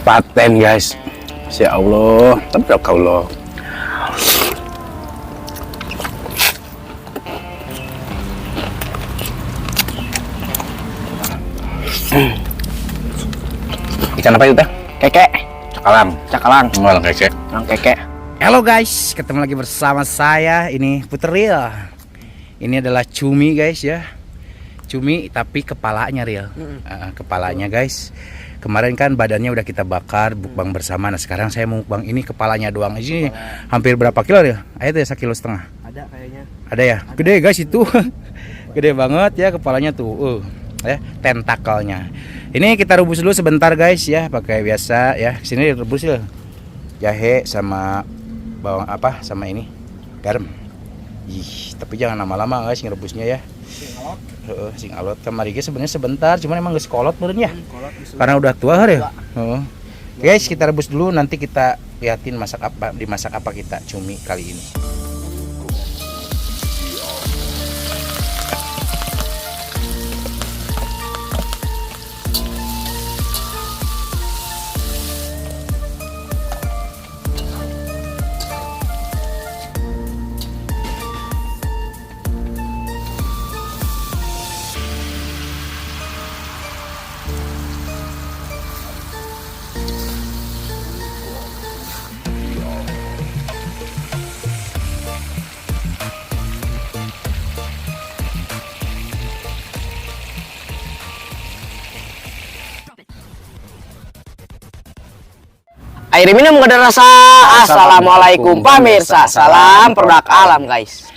Paten guys. Ya Allah, tabarakallah. Ikan apa itu teh? Keke. Cakalang. Cakalang. Cakalang keke. Cakalang keke. Halo guys, ketemu lagi bersama saya. Ini Puteril. Ini adalah cumi guys ya. Cumi tapi kepalanya real. Kepalanya guys. Kemarin kan badannya udah kita bakar mukbang bersama. Nah sekarang saya mau mukbang ini kepalanya doang. Ini hampir berapa kilo ya? Ayo tuh ya 1,5 kilo. Ada kayaknya. Ada ya? Gede guys itu. Gede banget ya kepalanya tuh. Ya tentakelnya. Ini kita rebus dulu sebentar guys ya, pakai biasa ya. Sini rebus ya. Jahe sama bawang apa sama ini garam. Tapi jangan lama-lama guys ngerebusnya ya. Sing alot kamari ge sebenarnya sebentar, cuman emang geus kolot meureun ya. Karena udah tua hari ya. Guys, kita rebus dulu, nanti kita liatin dimasak apa kita cumi kali ini. Air minum gak ada rasa. Assalamualaikum pemirsa. Salam produk alam guys.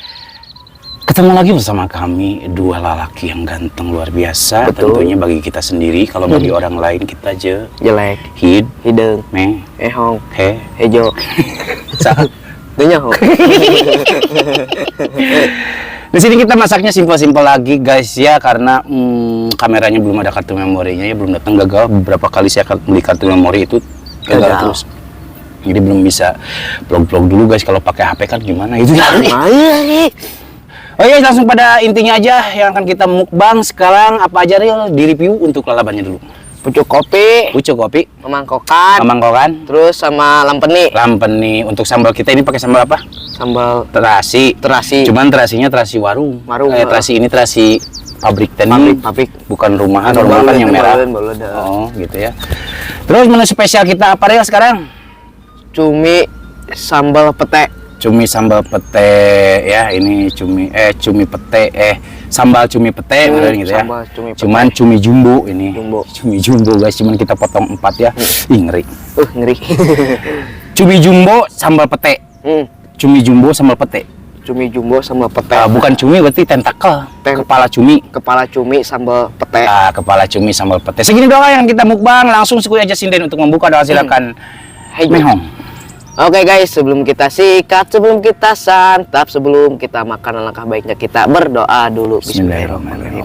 Ketemu lagi bersama kami dua lelaki yang ganteng luar biasa. Betul. Tentunya bagi kita sendiri, kalau bagi orang lain kita aja Jelek. Hidung. Ehong. Hejo. Dunya ho. Di sini kita masaknya simpel-simpel lagi guys ya, karena kameranya belum ada kartu memorinya ya, belum datang, gagal beberapa kali saya beli kartu memori itu gagal terus. Jadi belum bisa vlog-vlog dulu guys, kalau pakai HP kan gimana itu ya. Oh iya, langsung pada intinya aja yang akan kita mukbang sekarang. Apa aja Ril di review untuk lalabannya dulu. Pucuk kopi, Memangkokan, terus sama lampeni. Untuk sambal kita ini pakai sambal apa? Sambal terasi. Cuman terasinya terasi warung. Terasi ini terasi pabrik tadi. Pabrik. Bukan rumahan, normal kan yang merah. Oh, gitu ya. Terus menu spesial kita apa Ril sekarang? Cumi sambal pete. Cumi sambal pete ya, ini cumi pete sambal cumi pete gitu ya. Cuman cumi jumbo ini. Cumi jumbo guys, cuman kita potong 4 ya. Ngeri. Ngeri. Cumi jumbo sambal pete. Cumi jumbo sambal pete. Cumi jumbo sambal pete. Bukan cumi berarti tentakel. Kepala cumi. Kepala cumi sambal pete. Kepala cumi sambal pete. Segini doang yang kita mukbang, langsung sekali aja sinden untuk membuka doang, silakan. Mehong. Oke guys, sebelum kita sikat, sebelum kita santap, sebelum kita makan, alangkah baiknya kita berdoa dulu. Bismillahirrahmanirrahim.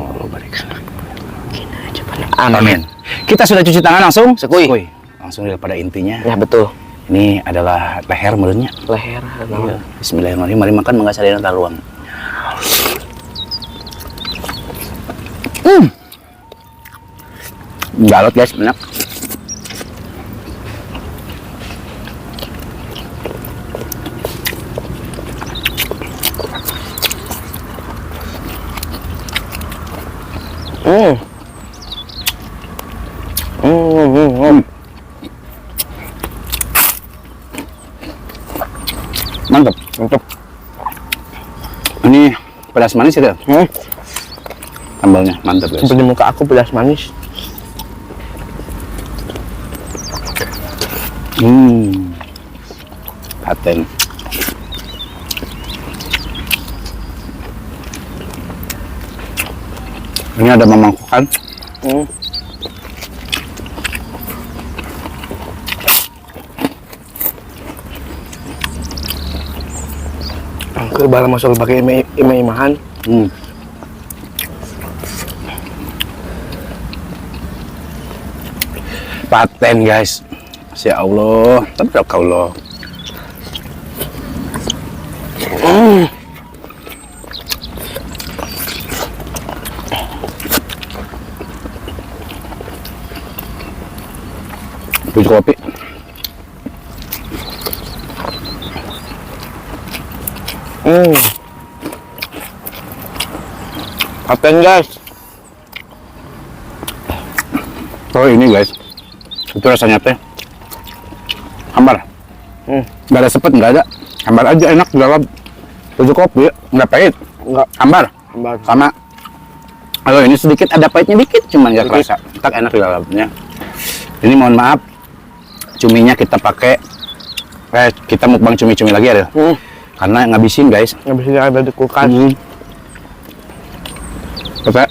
Amin. Kita sudah cuci tangan langsung. Sekui. Langsung pada intinya. Ya betul. Ini adalah leher menurutnya. Leher. Iya. Bismillahirrahmanirrahim. Mari makan, mangga sadayana taruang. Galot guys, enak. Mantap. Ini pedas manis ya? Sambalnya mantap guys. Seperti muka aku pedas manis. Paten. Ini ada memangkokan. Angker bala masuk pakai imahan. Paten guys. Ya Allah, tabarakallah. Biji kopi. Kapten guys. Oh ini guys, itu rasanya teh hambar. Nggak ada sepet, nggak ada. Hambar aja enak di dalam. Biji kopi nggak pahit, Enggak. hambar. Hambar. Sama. Kalau ini sedikit ada pahitnya dikit, cuman nggak kerasa. Tak enak di dalamnya. Ini mohon maaf, cuminya kita pakai. Kita mukbang cumi-cumi lagi ya. Karena ngabisin guys. Nggak bisa ada di kulkas. Oke.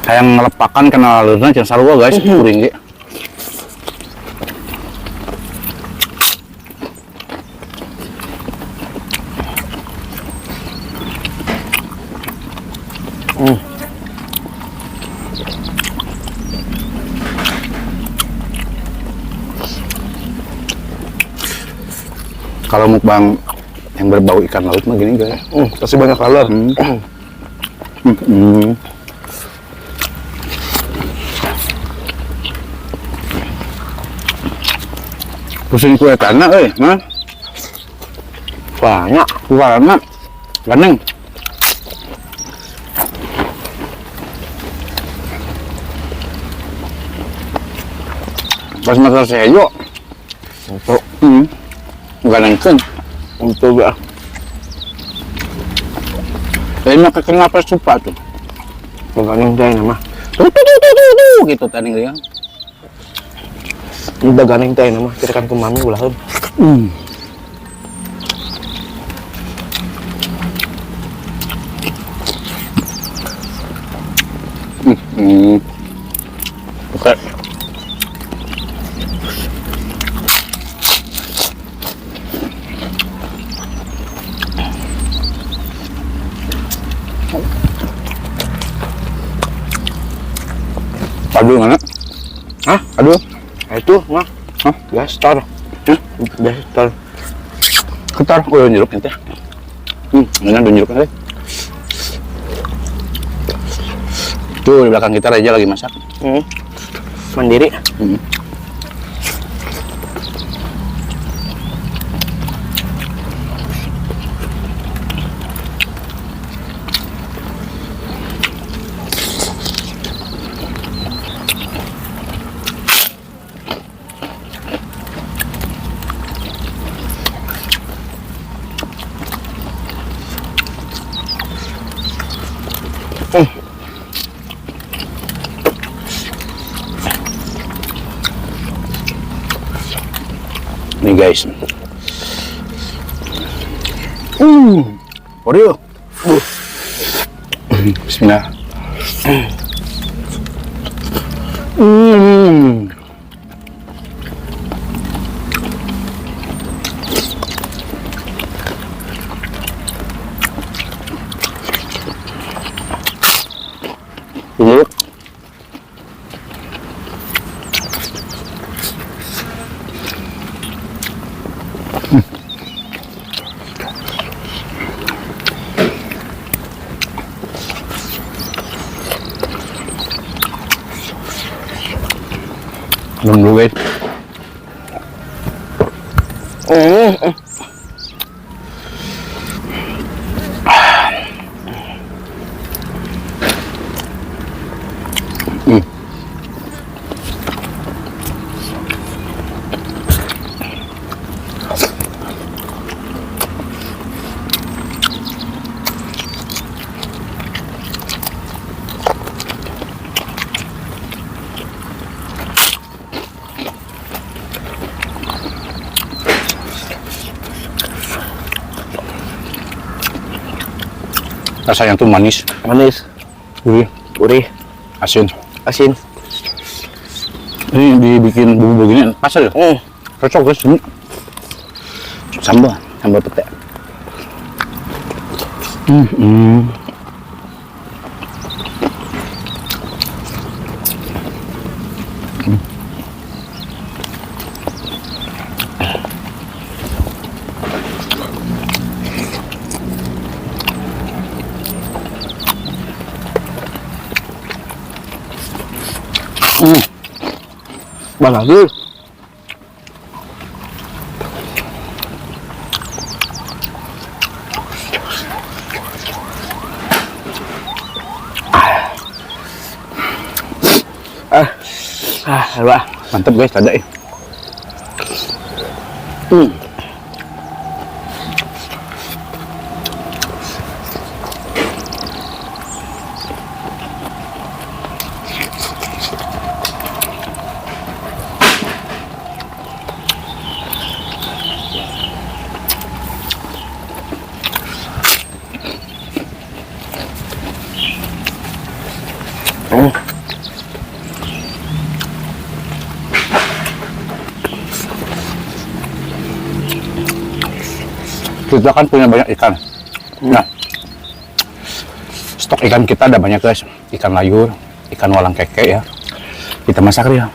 Kayak ngelepakan kena lalurnya jangan sarua guys, kuring ge. Kalau mukbang yang berbau ikan laut mah gini guys. Pasti banyak kalor. Pusing kue tanah, mah Banyak. warna ganeng. Pas masalah sejo, Untuk ganengkeun. untuk ya. Tapi mah kenapa supa tuh? Begadang teh nama. Gitu tadi dia. Udah ganeng teh nama. Cerikan ke mami ulah. Oke. Aduh mana? Hah? Aduh. Itu mah. Hah? Gestar. Gestar. Ketar, oh nyeruk nanti. Mana ada nyeruk nanti. Tuh di belakang kita Reja lagi masak. Mandiri. Nih guys. Oreo. Bismillah. Yuk. Belum dulu guys. Rasanya tuh manis, Manis. gurih, Gurih. asin. Asin. Ini dibikin bumbu begini pas ya. Cocok guys ini. Sambal pete. Balagir. Alwa. Mantap guys, ada ya. Kita kan punya banyak ikan. Nah, stok ikan kita ada banyak guys. Ikan layur, ikan walang keke ya. Kita masak ya.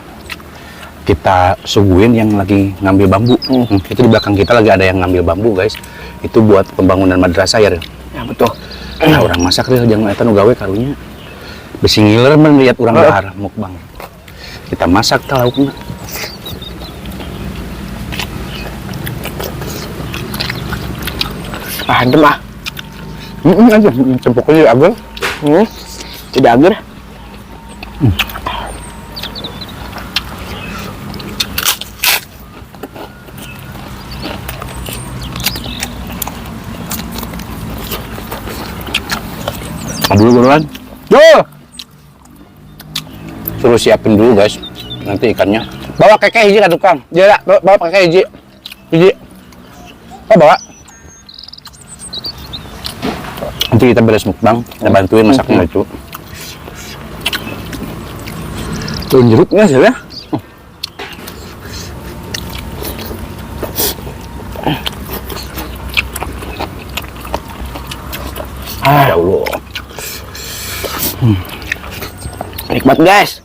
Kita suguhin yang lagi ngambil bambu. Itu di belakang kita lagi ada yang ngambil bambu guys. Itu buat pembangunan madrasah ya. Ya betul. Nah, orang masak ya, jangan eta nu gawe karunya. Besi ngiler melihat orang dahar mukbang. Kita masak tah laukna. Adem ah. Aja, cempoknya agar. Tidak agar. Dulu buruan. Yo. Suruh siapin dulu guys. Nanti ikannya. Bawa keke hiji ka tukang. Jera, bawa keke hiji. Hiji. Oh, bawa. Nanti kita beres mukbang, kita bantuin masaknya itu. Tuh jeruknya sih ya. Ya Allah. Nikmat guys.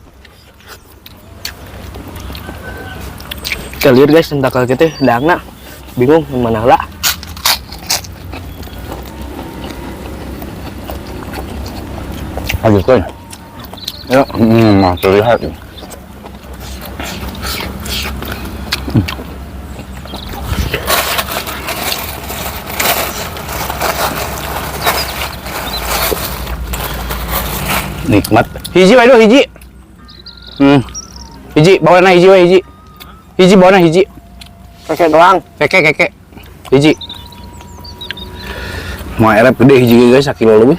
Kita lihat guys tentakel kita dangna. Bingung mana lah. Lanjut kan? Ya, terlihat. Nikmat. Hiji wae hiji. Hiji, bawa na hiji wae hiji. Hiji bawa na hiji. Keke doang. Keke. Hiji. Mau erep gede hiji guys, 1 kilo lebih.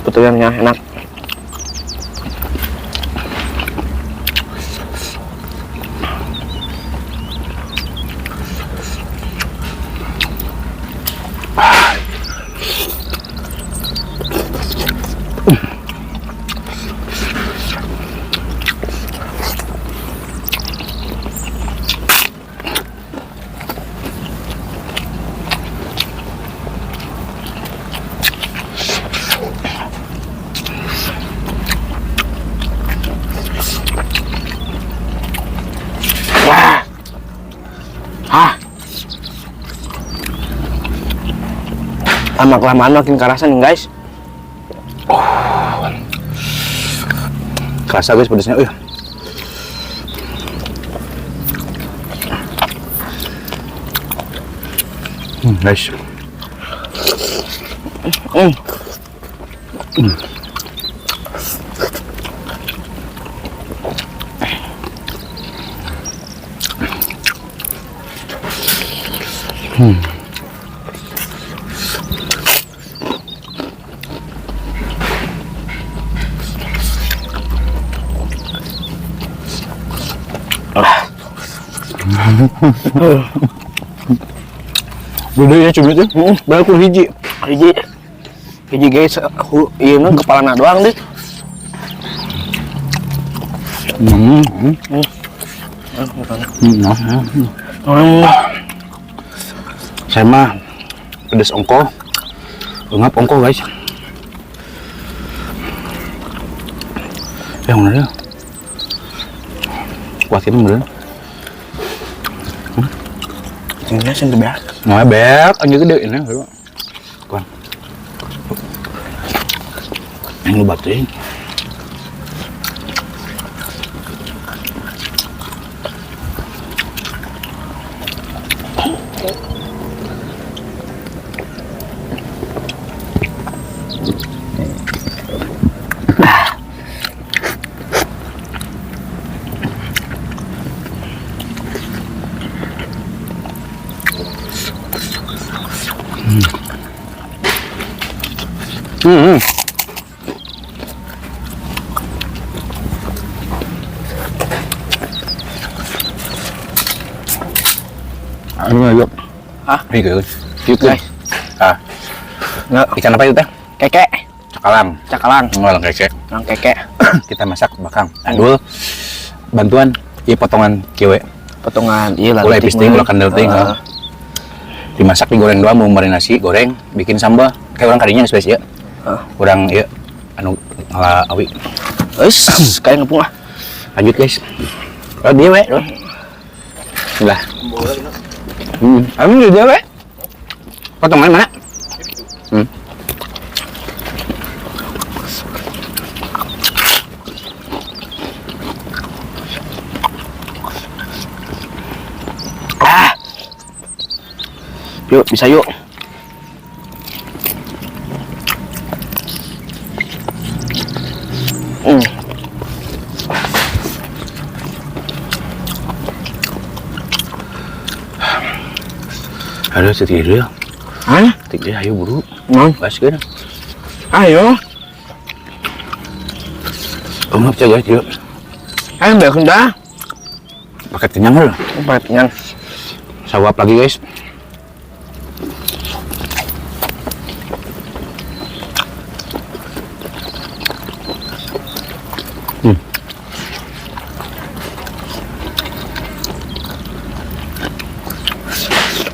Betulnya enak. Lama-kelamaan makin kerasa nih guys. Kerasa guys pedasnya. Guys. Gedenya cumi tuh. Berapa hiji? Hiji guys, iya mah kepala doang deh. Saya mah pedes ongko, ngap ongko guys. Yang mana? Kuat ini bener. Ini sih beak. Nah, beak aja gede ini. Kuat. Yang lu batuin. Ano nga yuk? Hah? Ini guys. Yuk Guys. Ah, Nggak, ikan apa itu teh? keke, Cakalang. cakalang, Ngolang keke. nang keke, Kita masak bakang. Adul. Bantuan. Iya potongan kiwe. potongan, iya lah. Gulai pisting, gula kandel ting. Dimasak digoreng doang, mau marinasi, goreng, bikin sambal. Kayak orang kadinya spesial. Kurang ya anu awi. Kayak ngepung ah. Lanjut guys. Oh dia we. Lah. Amin dia we. Potongan mana? Yuk, bisa yuk. Ada setir ya. Hah? Setir ayo buru. Bas kan. Ayo. Kamu apa guys yuk. Ayo mbak dah. Pakai kenyang loh. Paketnya. Sawap lagi guys.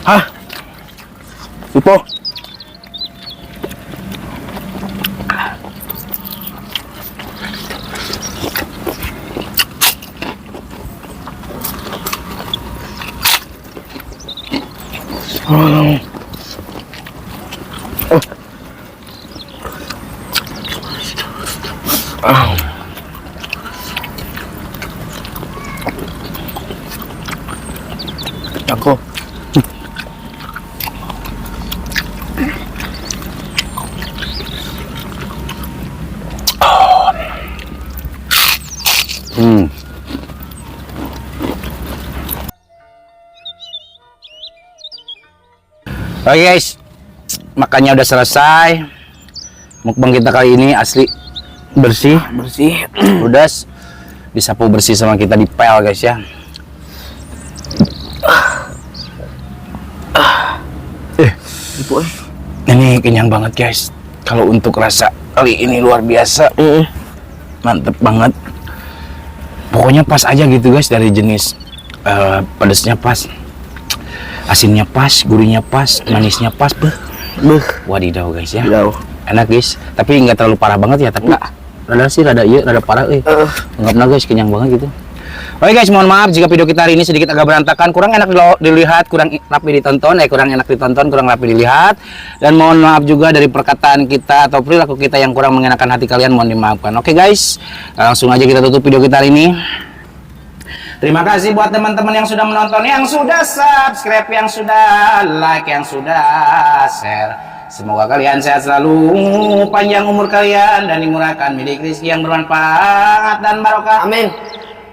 Hah? Ipo. Aku. Oke guys, makannya udah selesai. Mukbang kita kali ini asli bersih, ludas, disapu bersih sama kita di pel guys ya. Ini kenyang banget guys. Kalau untuk rasa kali ini luar biasa, mantep banget. Pokoknya pas aja gitu guys, dari jenis pedasnya pas, asinnya pas, gurihnya pas, manisnya pas, wadidaw guys ya. Enak guys, tapi nggak terlalu parah banget ya, tapi rada sih rada iya, rada parah anggapnya guys, kenyang banget gitu. Oke guys, mohon maaf jika video kita hari ini sedikit agak berantakan, kurang enak dilihat, kurang rapi ditonton, kurang enak ditonton, kurang rapi dilihat. Dan mohon maaf juga dari perkataan kita atau perilaku kita yang kurang mengenakan hati kalian, mohon dimaafkan. Oke guys, langsung aja kita tutup video kita hari ini. Terima kasih buat teman-teman yang sudah menonton, yang sudah subscribe, yang sudah like, yang sudah share. Semoga kalian sehat selalu, panjang umur kalian, dan dimurahkan milik rezeki yang bermanfaat dan barokah. Amin.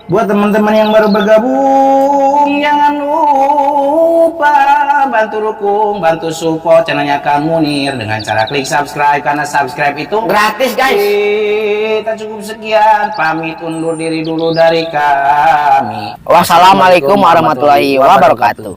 Buat teman-teman yang baru bergabung, jangan lupa bantu dukung, bantu support channelnya Kang Munir dengan cara klik subscribe, karena subscribe itu Gratis, guys. Kita cukup sekian, pamit undur diri dulu dari kami. Wassalamualaikum warahmatullahi wabarakatuh.